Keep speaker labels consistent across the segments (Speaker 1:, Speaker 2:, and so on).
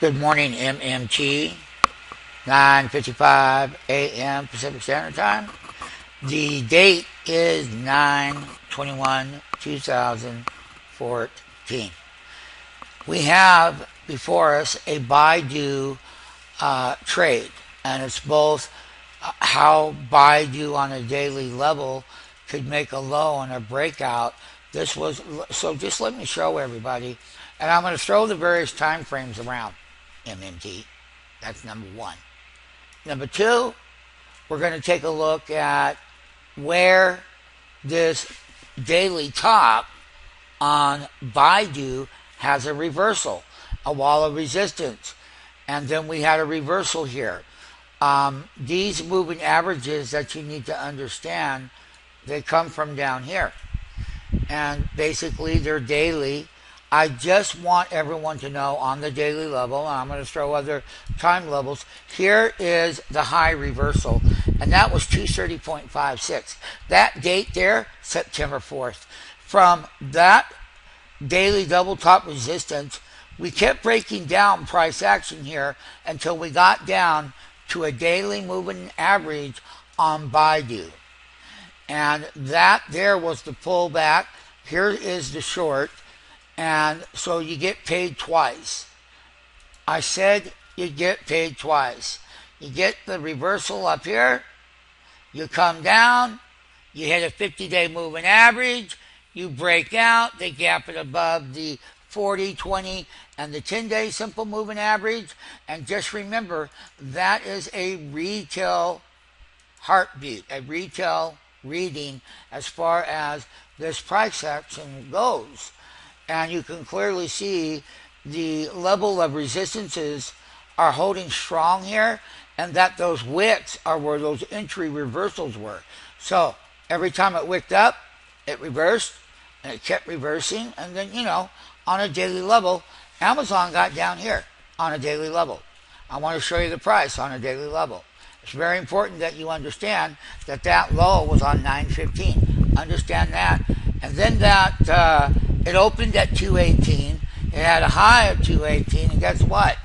Speaker 1: Good morning, MMT, 9:55 a.m. Pacific Standard Time. The date is 9/21/2014. We have before us a BIDU trade, and it's both how BIDU on a daily level could make a low and a breakout. This was so. Just let me show everybody, and I'm going to throw the various time frames around. MMT. That's number one. Number two, we're going to take a look at where this daily top on BIDU has a reversal, a wall of resistance, and then we had a reversal here. These moving averages that you need to understand, they come from down here, and basically they're daily. I just want everyone to know on the daily level, and I'm going to throw other time levels. Here is the high reversal, and that was 230.56. That date there, September 4th. From that daily double top resistance, we kept breaking down price action here until we got down to a daily moving average on BIDU. And that there was the pullback. Here is the short. And so you get paid twice. I said you get paid twice. You get the reversal up here, you come down, you hit a 50-day moving average, you break out, they gap it above the 40, 20, and the 10-day simple moving average. And just remember, that is a retail heartbeat, a retail reading as far as this price action goes. And you can clearly see the level of resistances are holding strong here, and that those wicks are where those entry reversals were. So every time it wicked up, it reversed, and it kept reversing. And then, on a daily level, Amazon got down here on a daily level. I want to show you the price on a daily level. It's very important that you understand that that low was on 915. Understand that. And then that it opened at 218. It had a high of 218, and guess what?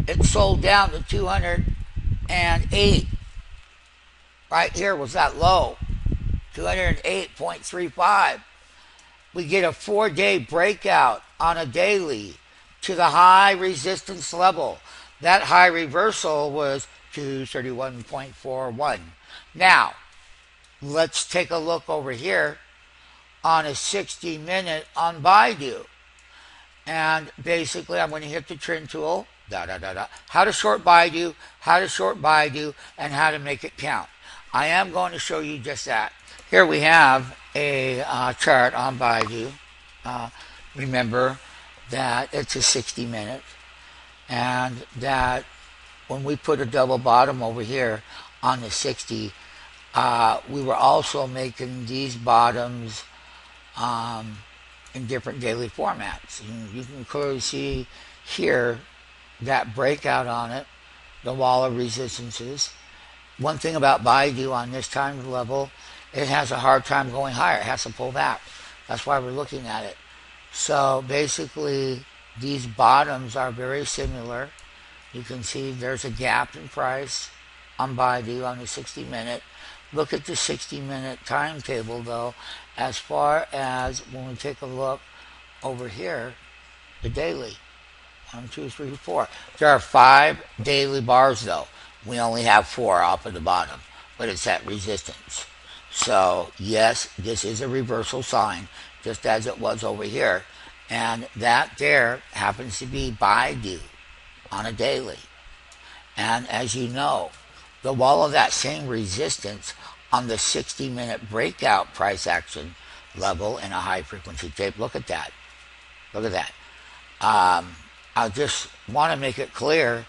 Speaker 1: It sold down to 208. Right here was that low, 208.35. We get a 4-day breakout on a daily to the high resistance level. That high reversal was 231.41. Now, let's take a look over here on a 60-minute on BIDU. And basically, I'm going to hit the trend tool, how to short BIDU, and how to make it count. I am going to show you just that. Here we have a chart on BIDU. Remember that it's a 60-minute, and that when we put a double bottom over here on the 60, we were also making these bottoms in different daily formats. You can clearly see here that breakout on it, the wall of resistances. One thing about BIDU on this time level, it has a hard time going higher. It has to pull back. That's why we're looking at it. So basically, these bottoms are very similar. You can see there's a gap in price on BIDU on the 60-minute. Look at the 60-minute timetable, though, as far as when we take a look over here, the daily. 1, 2, 3, 4. There are 5 daily bars, though. We only have 4 off of the bottom, but it's at resistance. So, yes, this is a reversal sign, just as it was over here. And that there happens to be BIDU on a daily. And as you know, the wall of that same resistance on the 60-minute breakout price action level in a high-frequency tape. Look at that. Look at that. I just want to make it clear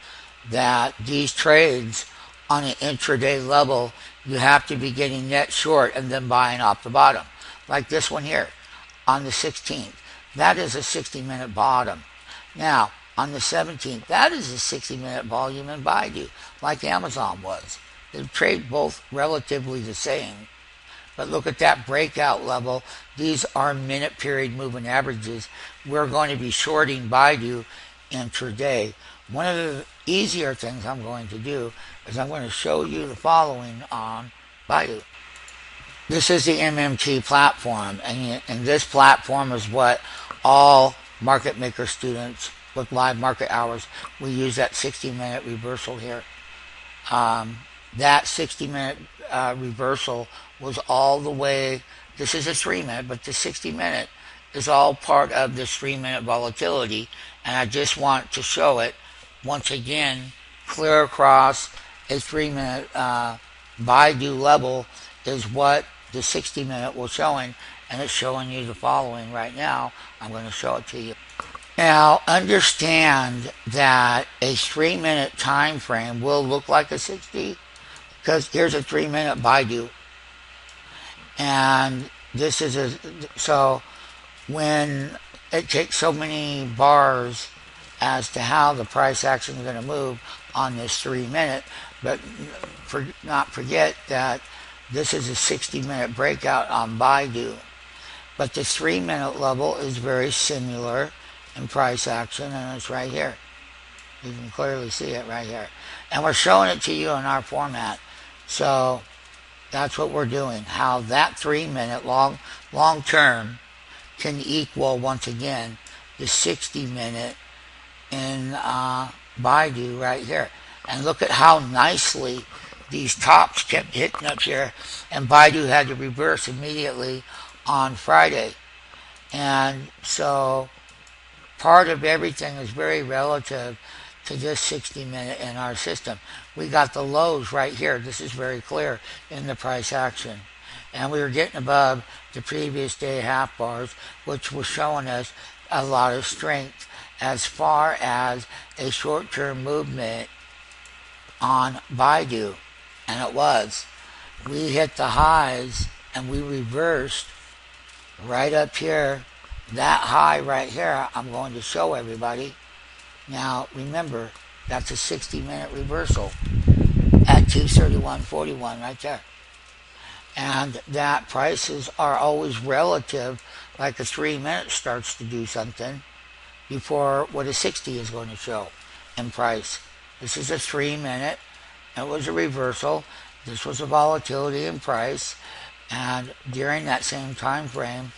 Speaker 1: that these trades on an intraday level, you have to be getting net short and then buying off the bottom. Like this one here on the 16th. That is a 60-minute bottom. Now, on the 17th, that is a 60-minute volume in BIDU, like Amazon was. They trade both relatively the same. But look at that breakout level. These are minute period moving averages. We're going to be shorting BIDU intraday. One of the easier things I'm going to do is I'm going to show you the following on BIDU. This is the MMT platform, and this platform is what all market maker students with live market hours, we use that 60-minute reversal here. That 60-minute reversal was all the way, this is a 3-minute, but the 60-minute is all part of this 3-minute volatility, and I just want to show it once again clear across a 3-minute BIDU level is what the 60-minute was showing, and it's showing you the following right now. I'm going to show it to you. Now understand that a 3-minute time frame will look like a 60 because here's a 3-minute BIDU, and this is a, so when it takes so many bars as to how the price action is going to move on this 3-minute, but not forget that this is a 60-minute breakout on BIDU, but the 3-minute level is very similar in price action, and it's right here. You can clearly see it right here, and we're showing it to you in our format. So that's what we're doing, how that 3-minute long term can equal once again the 60-minute in BIDU right here. And look at how nicely these tops kept hitting up here, and BIDU had to reverse immediately on Friday. And so part of everything is very relative to this 60-minute in our system. We got the lows right here. This is very clear in the price action. And we were getting above the previous day half bars, which was showing us a lot of strength as far as a short-term movement on BIDU. And it was. We hit the highs and we reversed right up here. That high right here, I'm going to show everybody. Now, remember, that's a 60-minute reversal at 231.41 right there. And that prices are always relative, like a 3-minute starts to do something before what a 60 is going to show in price. This is a 3-minute. It was a reversal. This was a volatility in price. And during that same time frame,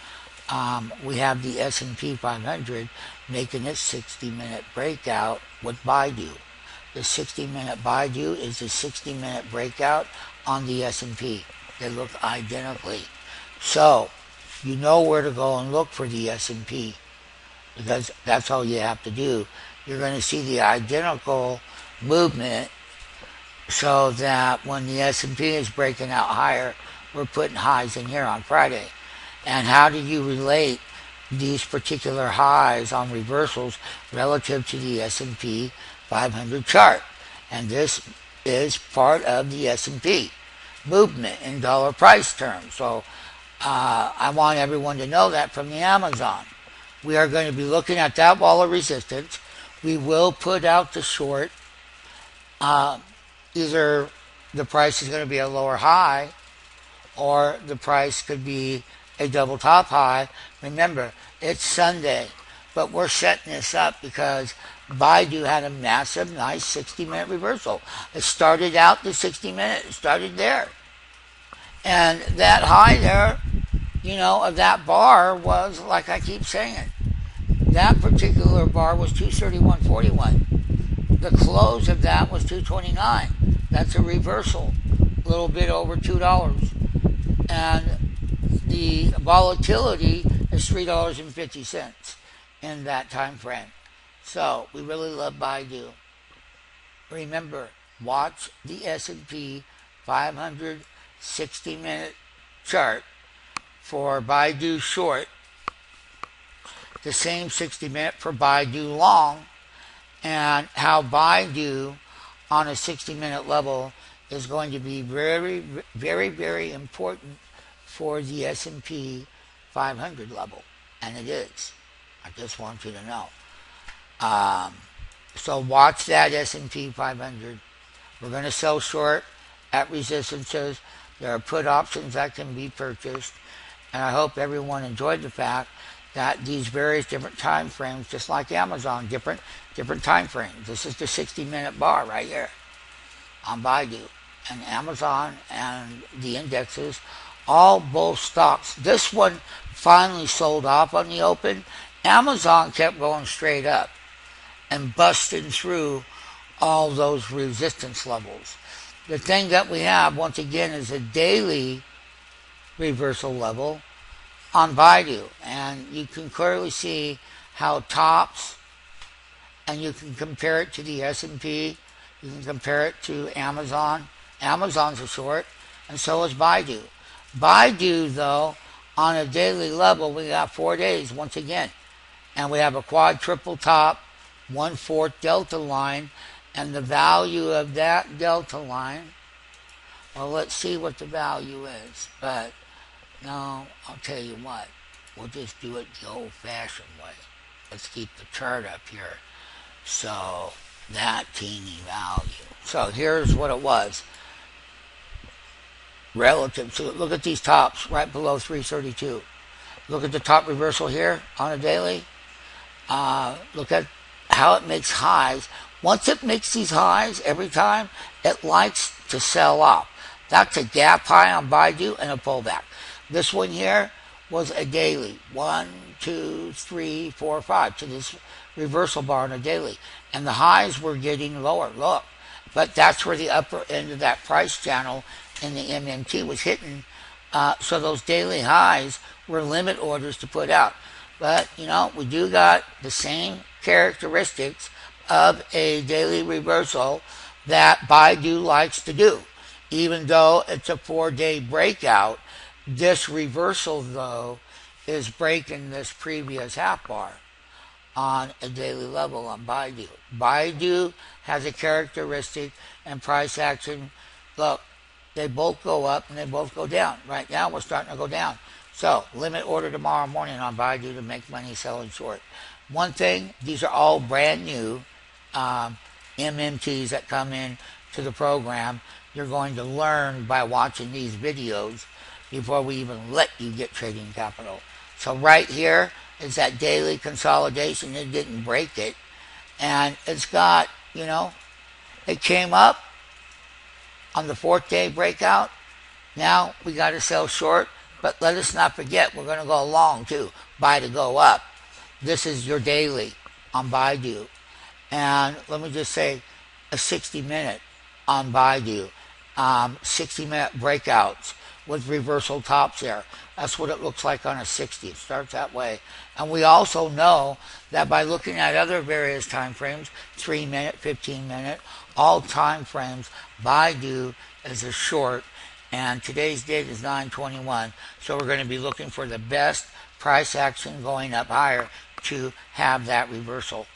Speaker 1: we have the S&P 500 making its 60-minute breakout with BIDU. The 60-minute BIDU is the 60-minute breakout on the S&P. They look identically. So you know where to go and look for the S&P, because that's all you have to do. You're going to see the identical movement, so that when the S&P is breaking out higher, we're putting highs in here on Friday. And how do you relate these particular highs on reversals relative to the S&P 500 chart? And this is part of the S&P movement in dollar price terms. So I want everyone to know that from the Amazon. We are going to be looking at that wall of resistance. We will put out the short. Either the price is going to be a lower high, or the price could be a double top high. Remember, it's Sunday, but we're setting this up because BIDU had a massive, nice 60-minute reversal. It started out the 60-minute, it started there. And that high there, of that bar was, like I keep saying, that particular bar was 231.41. The close of that was 229. That's a reversal, a little bit over $2. And the volatility is $3.50 in that time frame. So we really love BIDU. Remember, watch the S&P 500 60-minute chart for BIDU short, the same 60-minute for BIDU long, and how BIDU on a 60-minute level is going to be very, very, very important for the S&P 500 level. And it is. I just want you to know. So watch that S&P 500. We're going to sell short at resistances. There are put options that can be purchased. And I hope everyone enjoyed the fact that these various different time frames, just like Amazon, different time frames. This is the 60-minute bar right here on Baidu. And Amazon and the indexes, all both stocks. This one finally sold off on the open. Amazon kept going straight up and busting through all those resistance levels. The thing that we have, once again, is a daily reversal level on Baidu. And you can clearly see how tops, and you can compare it to the S&P, you can compare it to Amazon. Amazon's a short, and so is Baidu. Baidu, though, on a daily level, we got 4 days once again. And we have a quad triple top, 1/4 delta line, and the value of that delta line, well, let's see what the value is. But, no, I'll tell you what, we'll just do it the old-fashioned way. Let's keep the chart up here. So, that teeny value. So, here's what it was. Relative to, look at these tops right below 332. Look at the top reversal here on a daily. Look at how it makes highs. Once it makes these highs every time, it likes to sell off. That's a gap high on Baidu and a pullback. This one here was a daily. 1, 2, 3, 4, 5 to this reversal bar on a daily. And the highs were getting lower. Look. But that's where the upper end of that price channel in the MMT was hitting. So those daily highs were limit orders to put out. But, you know, we do got the same characteristics of a daily reversal that Baidu likes to do. Even though it's a 4-day breakout, this reversal, though, is breaking this previous half bar on a daily level on Baidu. Baidu has a characteristic and price action. Look, they both go up and they both go down. Right now, we're starting to go down. So, limit order tomorrow morning on Baidu to make money selling short. One thing, these are all brand new MMTs that come in to the program. You're going to learn by watching these videos before we even let you get trading capital. So right here is that daily consolidation. It didn't break it. And it's got, you know, it came up on the 4th day breakout. Now we got to sell short. But let us not forget, we're going to go long too. Buy to go up. This is your daily on Baidu. And let me just say, a 60-minute on Baidu. 60-minute breakouts with reversal tops there. That's what it looks like on a 60. It starts that way. And we also know that by looking at other various time frames, 3-minute, 15-minute, all time frames, Baidu is a short. And today's date is 9/21. So we're going to be looking for the best price action going up higher to have that reversal.